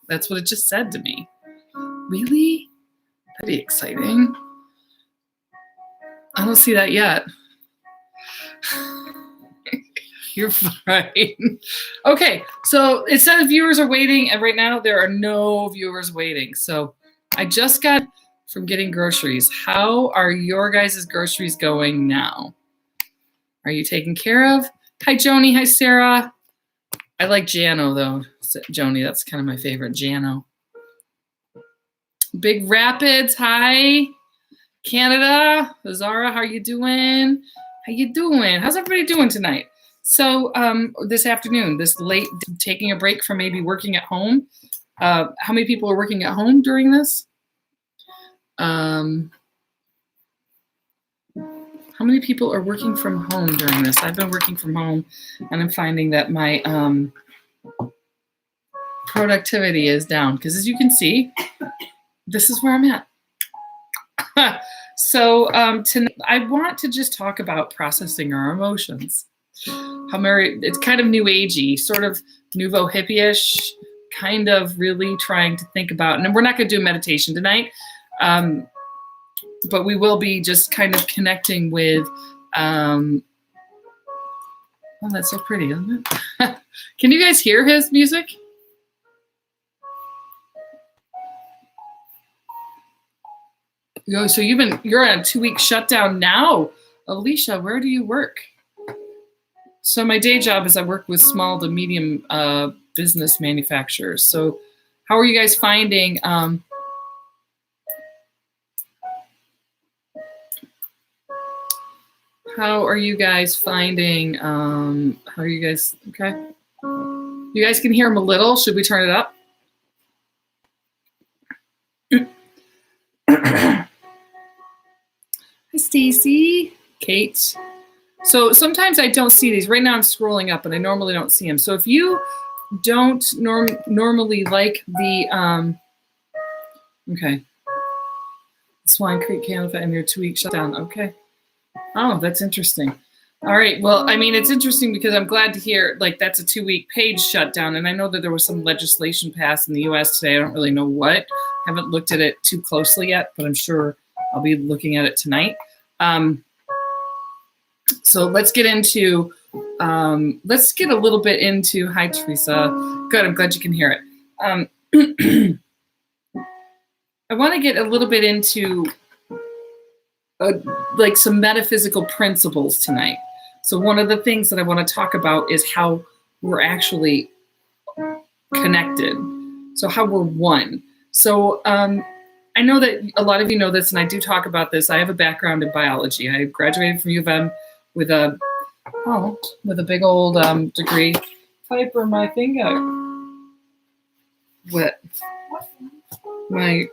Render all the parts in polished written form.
That's what it just said to me. Really? That'd be exciting. I don't see that yet. You're fine. Okay, so it says viewers are waiting, and right now there are no viewers waiting. So I just got from getting groceries. How are your guys' groceries going now? Are you taken care of? Hi, Joni. Hi, Sarah. I like Jano, though. Joni, that's kind of my favorite. Jano. Big Rapids. Hi. Canada. Zara, how are you doing? How you doing? How's everybody doing tonight? So this afternoon, this late, taking a break from maybe working at home. How many people are working at home during this? How many people are working from home during this? I've been working from home, and I'm finding that my productivity is down because, as you can see, this is where I'm at. So tonight, I want to just talk about processing our emotions. It's kind of new agey, sort of nouveau hippie-ish, kind of really trying to think about, and we're not going to do meditation tonight, but we will be just kind of connecting with, oh, that's so pretty, isn't it? Can you guys hear his music? So you're on a 2-week shutdown now. Alicia, where do you work? So my day job is I work with small to medium business manufacturers. So how are you guys finding how are you guys okay? You guys can hear him a little. Should we turn it up? Hi, Stacy. Kate. So sometimes I don't see these. Right now I'm scrolling up and I normally don't see them. So if you don't normally like the, okay. Swan Creek, Canada, and your 2-week shutdown. Okay. Oh, that's interesting. All right. Well, I mean, it's interesting because I'm glad to hear, like, that's a 2-week page shutdown. And I know that there was some legislation passed in the U.S. today. I don't really know what. Haven't looked at it too closely yet, but I'm sure I'll be looking at it tonight. So let's get into, let's get a little bit into, hi, Teresa. Good, I'm glad you can hear it. I want to get a little bit into like some metaphysical principles tonight. So one of the things that I want to talk about is how we're actually connected. So how we're one. So I know that a lot of you know this, and I do talk about this. I have a background in biology. I graduated from U of M with a big old degree. Piper, my thing got wet. My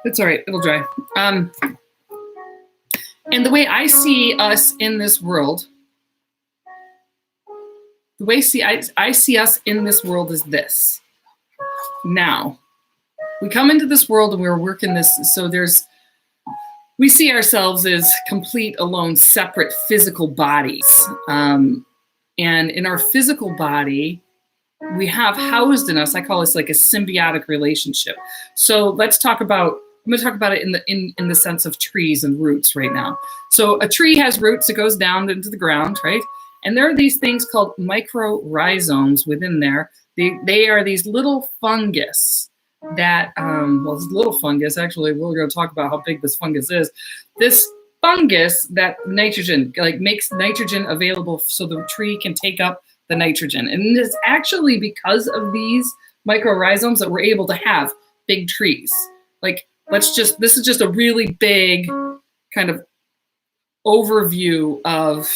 it's all right. It'll dry. And the way I see us in this world, I see us in this world is this. Now, we come into this world and we're working this. So we see ourselves as complete, alone, separate physical bodies. And in our physical body, we have housed in us, I call this like a symbiotic relationship. So let's talk about, I'm going to talk about it in the sense of trees and roots right now. So a tree has roots, it goes down into the ground, right? And there are these things called microrhizomes within there. They are these little fungus that, well, it's little fungus, actually, we're going to talk about how big this fungus is. This fungus that nitrogen, like makes nitrogen available so the tree can take up the nitrogen. And it's actually because of these microrhizomes that we're able to have big trees. Like, this is just a really big kind of overview of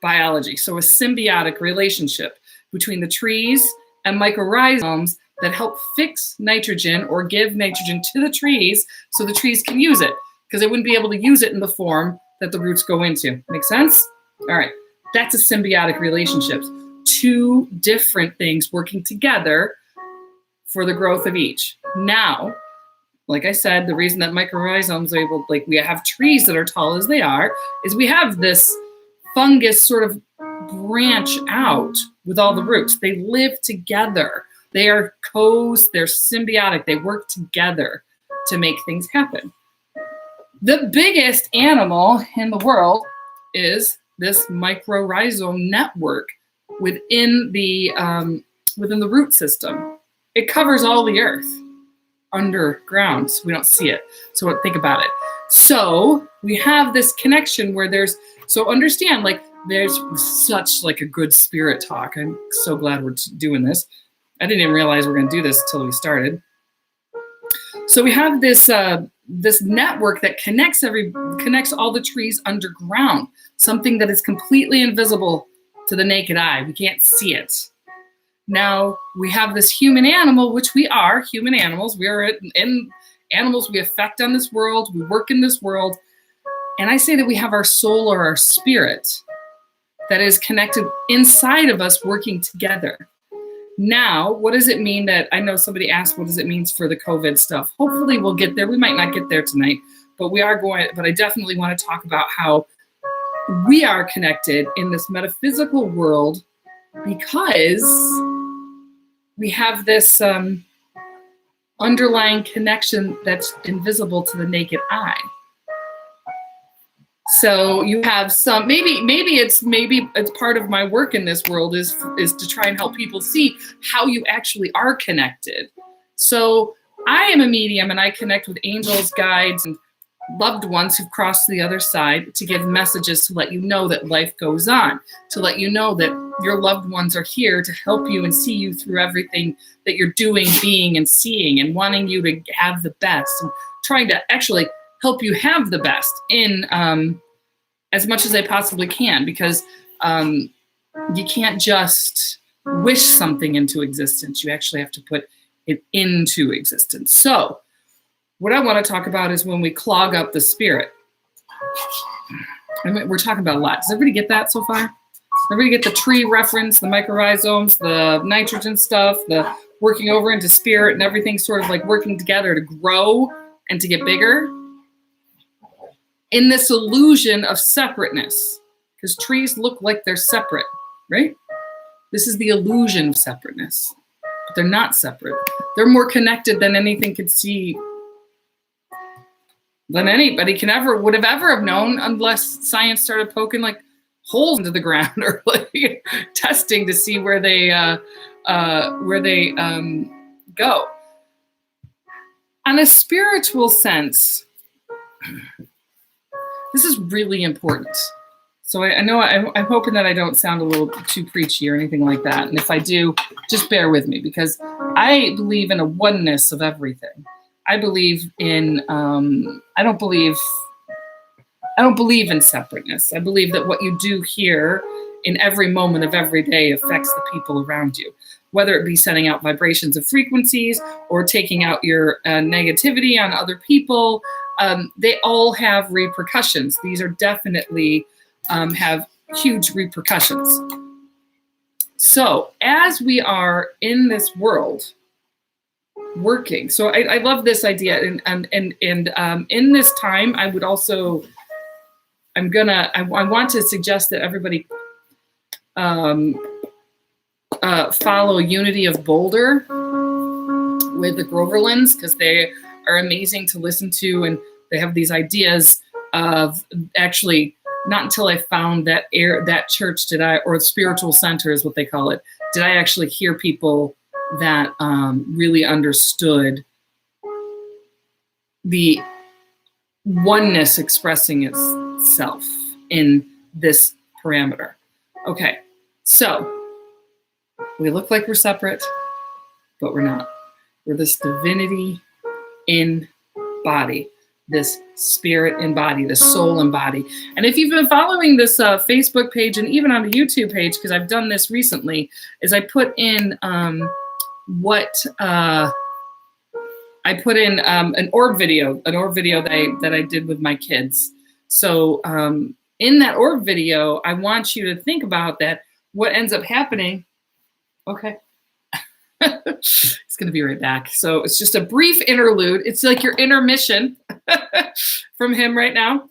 biology. So a symbiotic relationship between the trees and microrhizomes that help fix nitrogen or give nitrogen to the trees so the trees can use it, because they wouldn't be able to use it in the form that the roots go into. Make sense? All right. That's a symbiotic relationship. Two different things working together for the growth of each. Now, like I said, the reason that microrhizomes are able, like we have trees that are tall as they are, is we have this fungus sort of branch out with all the roots. They live together. They're symbiotic. They work together to make things happen. The biggest animal in the world is this mycorrhizal network within the root system. It covers all the earth underground, so we don't see it. So think about it. So we have this connection where understand, like, there's such like a good spirit talk. I'm so glad we're doing this. I didn't even realize we're going to do this until we started. So we have this network that connects all the trees underground, something that is completely invisible to the naked eye. We can't see it. Now we have this human animal, which we are human animals. We are in animals. We affect on this world. We work in this world. And I say that we have our soul or our spirit that is connected inside of us, working together. Now, what does it mean that, I know somebody asked, what does it mean for the COVID stuff? Hopefully we'll get there. We might not get there tonight, but I definitely want to talk about how we are connected in this metaphysical world because we have this underlying connection that's invisible to the naked eye. So you have some, maybe it's part of my work in this world is to try and help people see how you actually are connected. So I am a medium and I connect with angels, guides, and loved ones who've crossed to the other side to give messages to let you know that life goes on, to let you know that your loved ones are here to help you and see you through everything that you're doing, being, and seeing, and wanting you to have the best and trying to actually help you have the best in as much as they possibly can, because you can't just wish something into existence. You actually have to put it into existence. So what I want to talk about is when we clog up the spirit. I mean, we're talking about a lot. Does everybody get that so far? Everybody get the tree reference, the mycorrhizomes, the nitrogen stuff, the working over into spirit, and everything sort of like working together to grow and to get bigger? In this illusion of separateness, because trees look like they're separate, right? This is the illusion of separateness, but they're not separate. They're more connected than anything could see, than anybody would have ever known, unless science started poking like holes into the ground or like testing to see where they go. On a spiritual sense, this is really important. So I know I'm hoping that I don't sound a little too preachy or anything like that. And if I do, just bear with me, because I believe in a oneness of everything. I believe in, I don't believe in separateness. I believe that what you do here in every moment of every day affects the people around you, whether it be sending out vibrations of frequencies or taking out your negativity on other people. They all have repercussions. These are definitely have huge repercussions. So as we are in this world working, so I love this idea, and in this time, I would also, I want to suggest that everybody follow Unity of Boulder with the Groverlands, because they are amazing to listen to, and they have these ideas of actually, not until I found that church or spiritual center is what they call it, did I actually hear people that really understood the oneness expressing itself in this parameter. Okay, so we look like we're separate, but we're not. We're this divinity in body, this spirit in body, the soul in body. And if you've been following this Facebook page and even on the YouTube page, because I've done this recently, is I put in an orb video that I did with my kids. So in that orb video, I want you to think about that. What ends up happening? Okay. It's going to be right back. So it's just a brief interlude. It's like your intermission from him right now.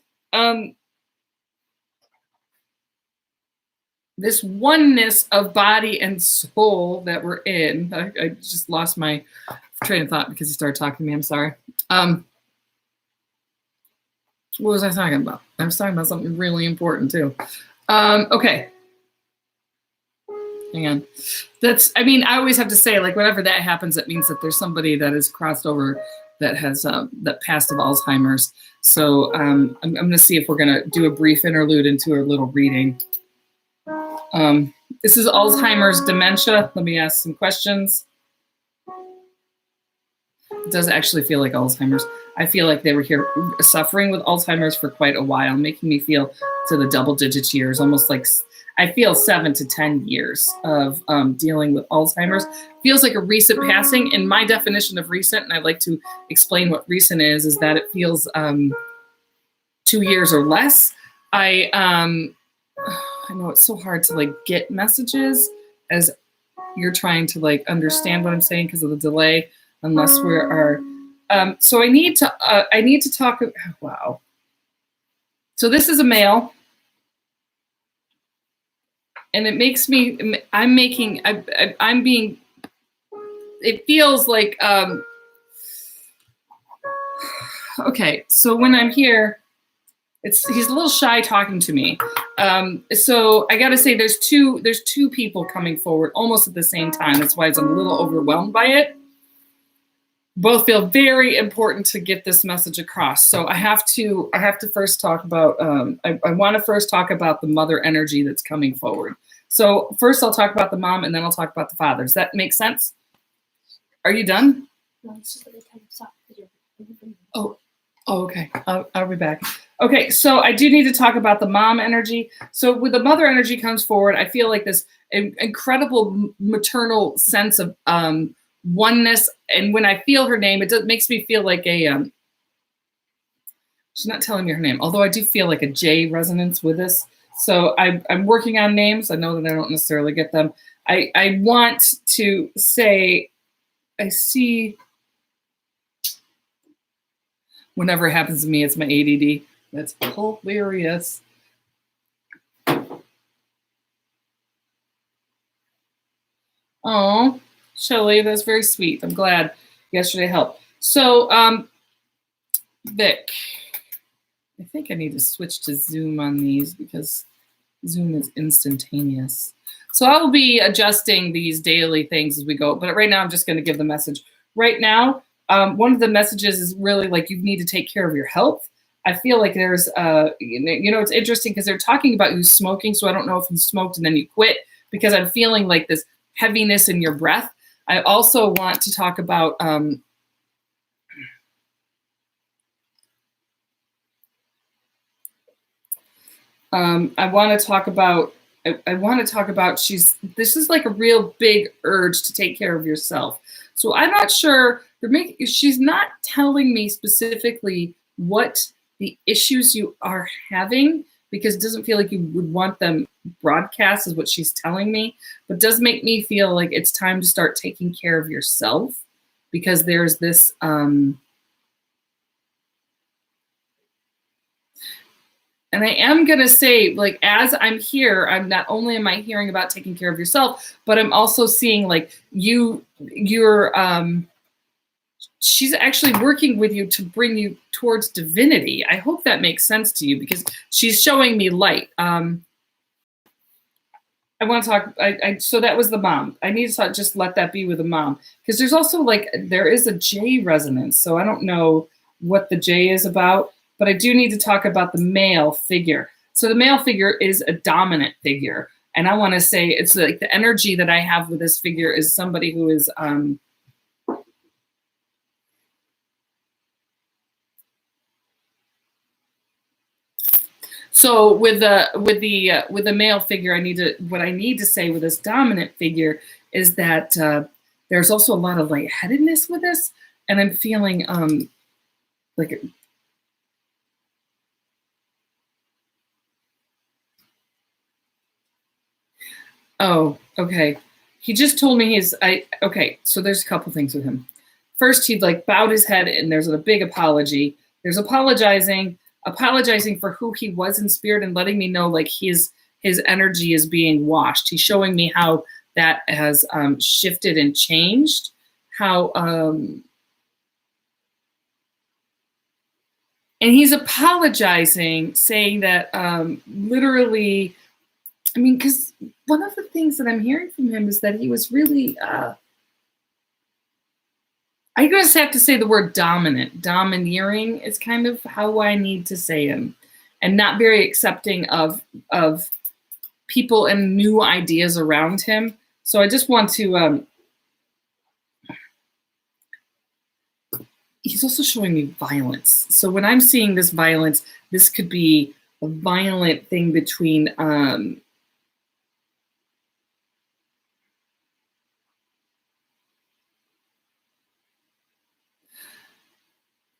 this oneness of body and soul that we're in. I just lost my train of thought because he started talking to me. I'm sorry. What was I talking about? I was talking about something really important too. Okay. Hang on. I always have to say, like, whenever that happens, it means that there's somebody that is crossed over that has that passed of Alzheimer's. So I'm going to see if we're going to do a brief interlude into a little reading. This is Alzheimer's dementia. Let me ask some questions. It does actually feel like Alzheimer's. I feel like they were here suffering with Alzheimer's for quite a while, making me feel to the double digit years, almost like I feel 7 to 10 years of dealing with Alzheimer's. Feels like a recent passing. And my definition of recent, and I'd like to explain what recent is that it feels 2 years or less. I know it's so hard to like get messages as you're trying to like understand what I'm saying because of the delay, unless we are. So I need to talk. Wow. So this is a male. And it makes me, it feels like, okay. So when I'm here, he's a little shy talking to me. So I got to say there's two people coming forward almost at the same time. That's why I'm a little overwhelmed by it. Both feel very important to get this message across. So I have to first talk about, I want to first talk about the mother energy that's coming forward. So first I'll talk about the mom and then I'll talk about the father. Does that make sense? Are you done? No, it's just that they kind of stop. Oh, okay. I'll be back. Okay, so I do need to talk about the mom energy. So with the mother energy comes forward, I feel like this incredible maternal sense of oneness. And when I feel her name, it makes me feel like a, she's not telling me her name, although I do feel like a J resonance with this. So I'm working on names. I know that I don't necessarily get them. I want to say, I see, whenever it happens to me, it's my ADD. That's hilarious. Oh, Shelly, that's very sweet. I'm glad yesterday helped. So, Vic, I think I need to switch to Zoom on these because Zoom is instantaneous. So I'll be adjusting these daily things as we go. But right now, I'm just going to give the message. Right now, one of the messages is really like you need to take care of your health. I feel like there's, it's interesting because they're talking about you smoking. So I don't know if you smoked and then you quit because I'm feeling like this heaviness in your breath. I also want to talk about I want to talk about this is like a real big urge to take care of yourself. So I'm not sure she's not telling me specifically what the issues you are having because it doesn't feel like you would want them broadcast is what she's telling me, but does make me feel like it's time to start taking care of yourself because there's this, and I am going to say, like, as I'm here, I'm not only am I hearing about taking care of yourself, but I'm also seeing like she's actually working with you to bring you towards divinity. I hope that makes sense to you because she's showing me light. I want to talk, so that was the mom. I need to just let that be with the mom because there's also like, there is a J resonance. So I don't know what the J is about, but I do need to talk about the male figure. So the male figure is a dominant figure. And I want to say it's like the energy that I have with this figure is somebody who is, so with the male figure, what I need to say with this dominant figure is that there's also a lot of lightheadedness with this, and I'm feeling like. Oh, okay. He just told me okay, so there's a couple things with him. First, he'd like bowed his head and there's a big apology. There's apologizing for who he was in spirit and letting me know like he's his energy is being washed. He's showing me how that has shifted and changed, how and he's apologizing, saying that literally, I mean, because one of the things that I'm hearing from him is that he was really, I just have to say the word dominant. Domineering is kind of how I need to say him, and not very accepting of people and new ideas around him. So I just want to, he's also showing me violence. So when I'm seeing this violence, this could be a violent thing between,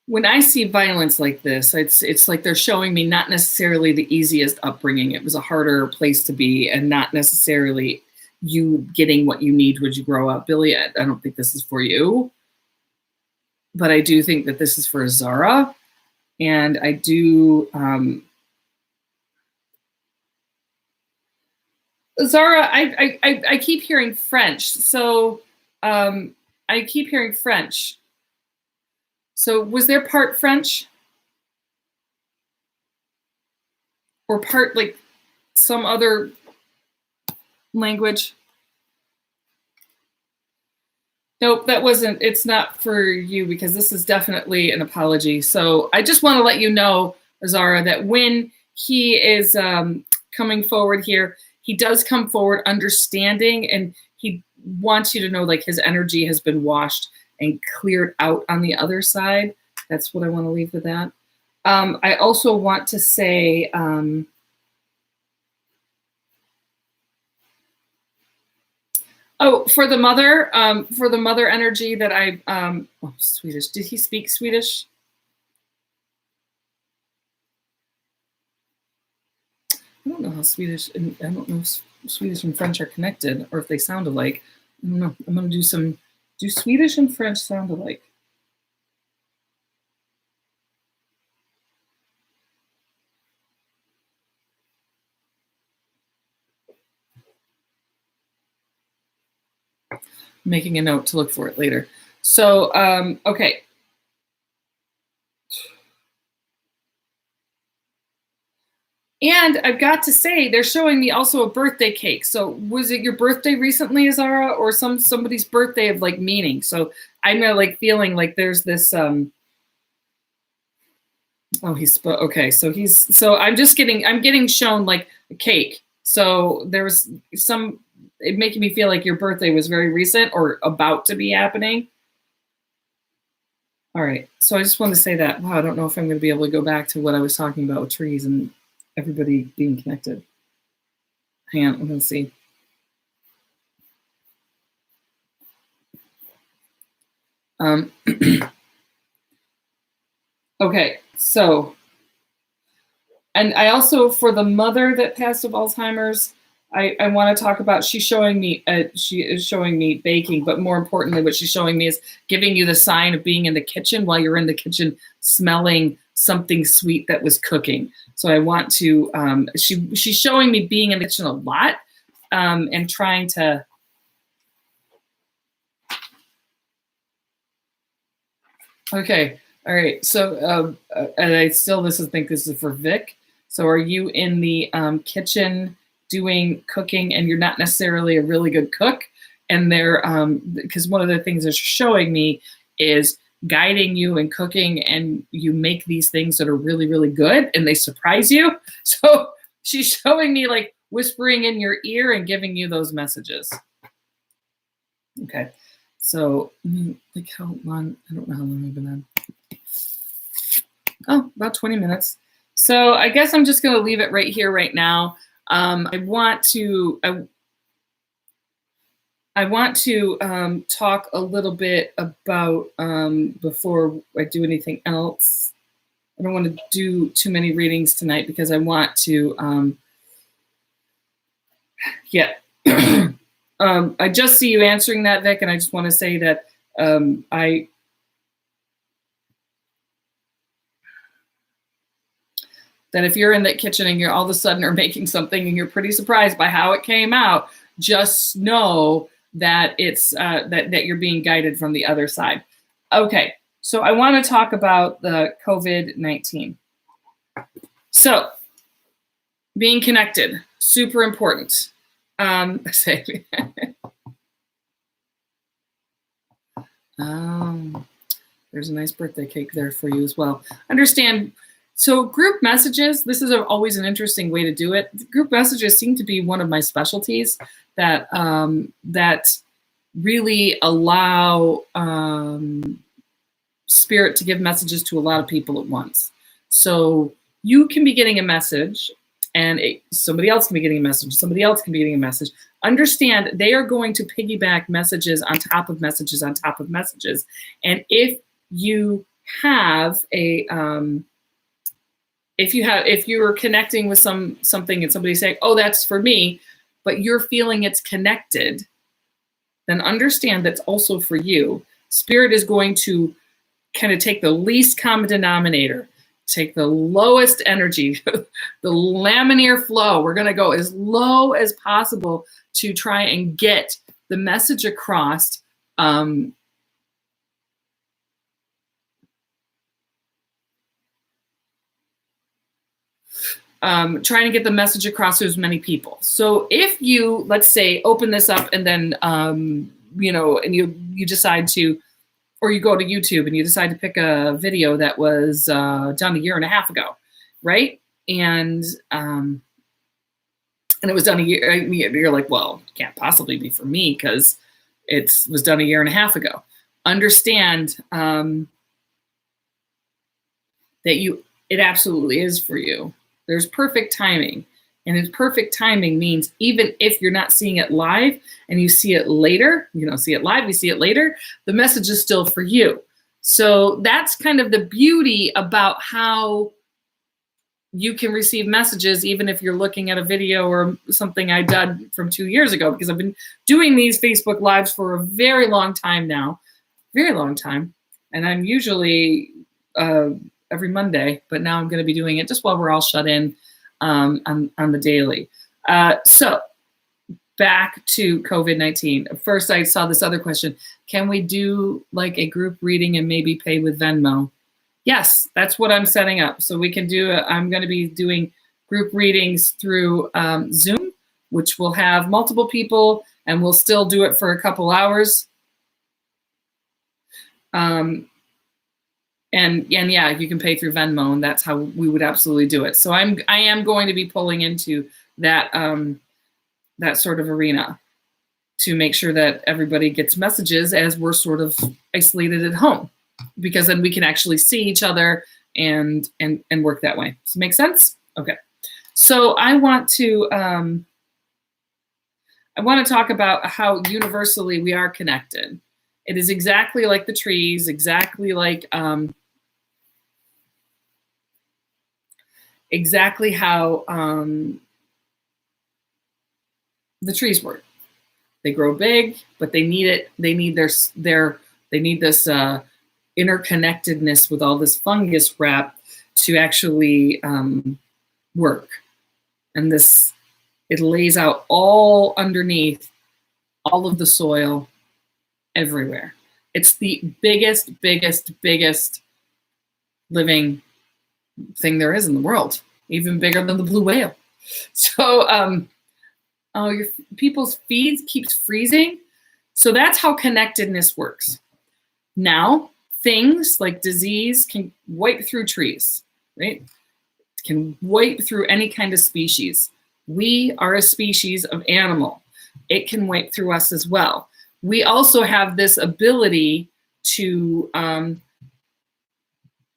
when I see violence like this, it's like they're showing me not necessarily the easiest upbringing. It was a harder place to be, and not necessarily you getting what you need when you grow up. Billy, I don't think this is for you, but I do think that this is for Zara, and I do. Zara, I keep hearing French, so I keep hearing French. So was there part French? Or part like some other language? Nope, that wasn't, it's not for you, because this is definitely an apology. So I just want to let you know, Zara, that when he is coming forward here, he does come forward understanding, and he wants you to know like his energy has been washed and cleared out on the other side. That's what I want to leave with that. I also want to say, for the mother energy that Swedish. Did he speak Swedish? I don't know how Swedish, and I don't know if Swedish and French are connected, or if they sound alike. I don't know. I'm going to do Swedish and French sound alike? Making a note to look for it later. So, okay. And I've got to say, they're showing me also a birthday cake. So was it your birthday recently, Zara, or somebody's birthday of like meaning? So I'm like feeling like there's this, oh, okay. So I'm getting shown like a cake. So there was it making me feel like your birthday was very recent or about to be happening. All right. So I just want to say that, wow, I don't know if I'm going to be able to go back to what I was talking about with trees and everybody being connected. Hang on, I'm going to see. Okay, so, and I also, for the mother that passed of Alzheimer's, I want to talk about, she is showing me baking, but more importantly, what she's showing me is giving you the sign of being in the kitchen while you're in the kitchen smelling something sweet that was cooking. So I want to, she's showing me being in the kitchen a lot, and trying to, okay, all right. So, and I still, think this is for Vic. So are you in the kitchen doing cooking, and you're not necessarily a really good cook? And they're, because one of the things that you're showing me is guiding you in cooking, and you make these things that are really, really good, and they surprise you. So she's showing me like whispering in your ear and giving you those messages. Okay. So, like how long, I don't know how long I've been on. Oh, about 20 minutes. So I guess I'm just going to leave it right here, right now. I want to talk a little bit about, before I do anything else. I don't want to do too many readings tonight, because I want to, yeah. I just see you answering that, Vic, and I just want to say that that if you're in that kitchen and you're all of a sudden are making something and you're pretty surprised by how it came out, just know that it's that you're being guided from the other side. Okay, so I want to talk about the COVID-19. So being connected, super important. There's a nice birthday cake there for you as well. Understand. So group messages, this is always an interesting way to do it. Group messages seem to be one of my specialties that that really allow spirit to give messages to a lot of people at once. So you can be getting a message and somebody else can be getting a message. Somebody else can be getting a message. Understand they are going to piggyback messages on top of messages on top of messages. And if you have a if you're connecting with something and somebody's saying, oh, that's for me, but you're feeling it's connected, then understand that's also for you. Spirit is going to kind of take the least common denominator, take the lowest energy, the laminar flow. We're going to go as low as possible to try and get the message across. Trying to get the message across to as many people. So if you, let's say, open this up and then, and you decide to, or you go to YouTube and you decide to pick a video that was done a year and a half ago, right? And it was done a year, you're like, well, it can't possibly be for me because it was done a year and a half ago. Understand that it absolutely is for you. There's perfect timing. And in perfect timing means even if you're not seeing it live and you see it later, you don't see it live, you see it later, the message is still for you. So that's kind of the beauty about how you can receive messages even if you're looking at a video or something I did from 2 years ago, because I've been doing these Facebook Lives for a very long time now, very long time. And I'm usually every Monday, but now I'm going to be doing it just while we're all shut in on the daily. So back to COVID-19. First, I saw this other question. Can we do like a group reading and maybe pay with Venmo? Yes, that's what I'm setting up. So we can do, I'm going to be doing group readings through Zoom, which will have multiple people and we'll still do it for a couple hours. And yeah, you can pay through Venmo, and that's how we would absolutely do it. So I am going to be pulling into that that sort of arena to make sure that everybody gets messages as we're sort of isolated at home, because then we can actually see each other and work that way. Does it make sense? Okay. So I want to talk about how universally we are connected. It is exactly like the trees, exactly like exactly how the trees work. They grow big, but they need it. They need this interconnectedness with all this fungus wrap to actually work. And it lays out all underneath all of the soil everywhere. It's the biggest living thing there is in the world, even bigger than the blue whale. So, your people's feeds keeps freezing. So that's how connectedness works. Now, things like disease can wipe through trees, right? Can wipe through any kind of species. We are a species of animal. It can wipe through us as well. We also have this ability to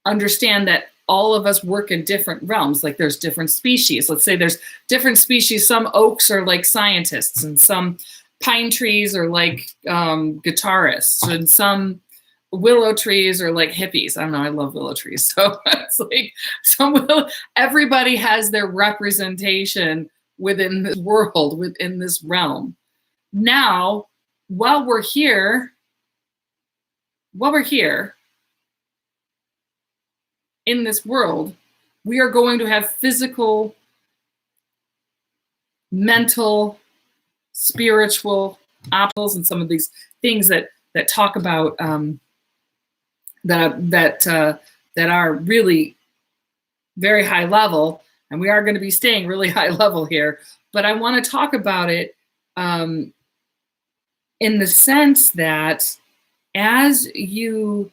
understand that all of us work in different realms. Like there's different species. Let's say there's different species. Some oaks are like scientists, and some pine trees are like guitarists, and some willow trees are like hippies. I don't know. I love willow trees. So it's like everybody has their representation within this world, within this realm. Now, while we're here in this world, We are going to have physical, mental, spiritual obstacles, and some of these things that talk about that are really very high level, and we are going to be staying really high level here. But I want to talk about it in the sense that as you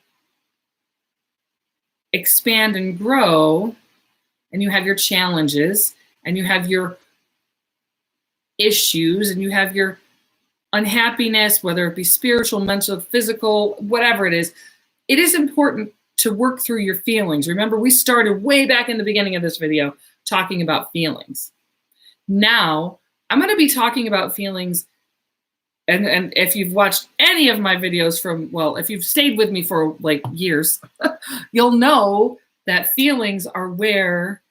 expand and grow, and you have your challenges, and you have your issues, and you have your unhappiness, whether it be spiritual, mental, physical, whatever it is important to work through your feelings. Remember, we started way back in the beginning of this video talking about feelings. Now, I'm going to be talking about feelings, and if you've watched any of my videos if you've stayed with me for like years, you'll know that feelings are where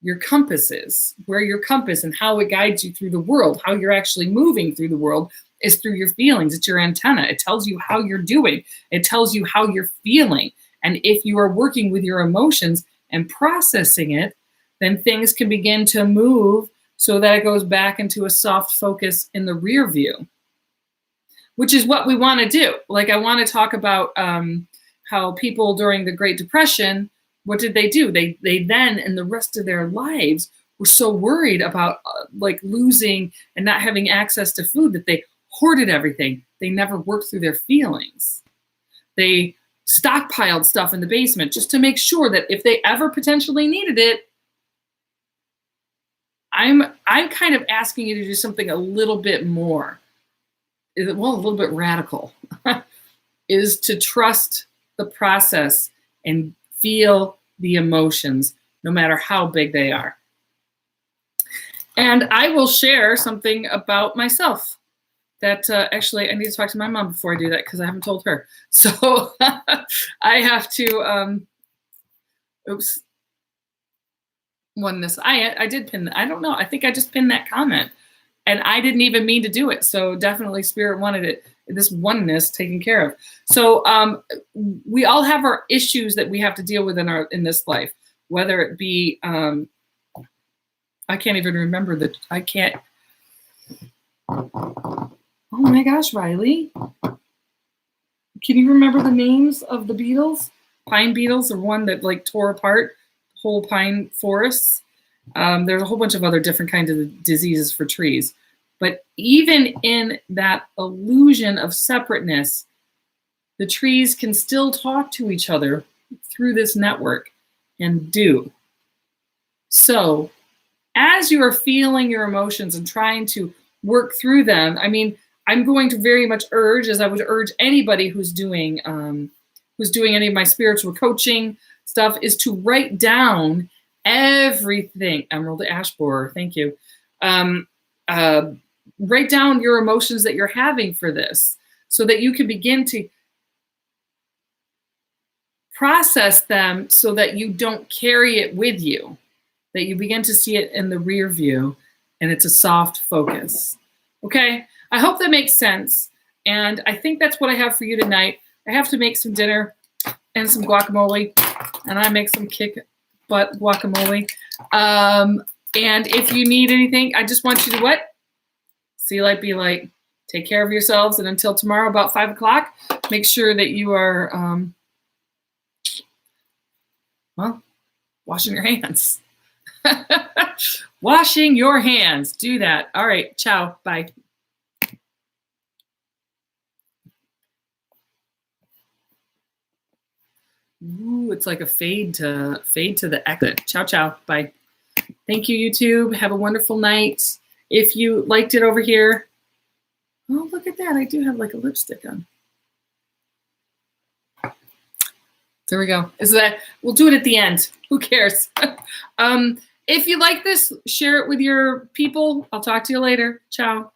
your compass is, and how it guides you through the world, how you're actually moving through the world is through your feelings. It's your antenna. It tells you how you're doing. It tells you how you're feeling. And if you are working with your emotions and processing it, then things can begin to move so that it goes back into a soft focus in the rear view, which is what we want to do. Like, I want to talk about how people during the Great Depression, what did they do? They then, in the rest of their lives, were so worried about like losing and not having access to food that they hoarded everything. They never worked through their feelings. They stockpiled stuff in the basement just to make sure that if they ever potentially needed it. I'm kind of asking you to do something a little bit more. A little bit radical, is to trust the process and feel the emotions, no matter how big they are. And I will share something about myself that actually I need to talk to my mom before I do that, because I haven't told her. So I have to, oneness. I did pin, I don't know. I think I just pinned that comment. And I didn't even mean to do it. So definitely Spirit wanted it, this oneness taken care of. So we all have our issues that we have to deal with in this life, whether it be, I can't even remember oh my gosh, Riley. Can you remember the names of the beetles? Pine beetles are one that like tore apart whole pine forests. There's a whole bunch of other different kinds of diseases for trees. But even in that illusion of separateness, the trees can still talk to each other through this network, and do. So as you are feeling your emotions and trying to work through them, I mean, I'm going to very much urge, as I would urge anybody who's doing any of my spiritual coaching stuff, is to write down everything. Emerald Ash Borer, thank you. Write down your emotions that you're having for this, so that you can begin to process them, so that you don't carry it with you, that you begin to see it in the rear view, and it's a soft focus. Okay, I hope that makes sense. And I think that's what I have for you tonight. I have to make some dinner and some guacamole, and I make some kick butt guacamole. And if you need anything, I just want you to what? See light, be light. Take care of yourselves. And until tomorrow about 5 o'clock, make sure that you are, washing your hands. Washing your hands. Do that. All right. Ciao. Bye. Ooh, it's like a fade to the exit. Ciao, ciao. Bye. Thank you, YouTube. Have a wonderful night. If you liked it over here, oh, look at that. I do have like a lipstick on. There we go. We'll do it at the end. Who cares? If you like this, share it with your people. I'll talk to you later. Ciao.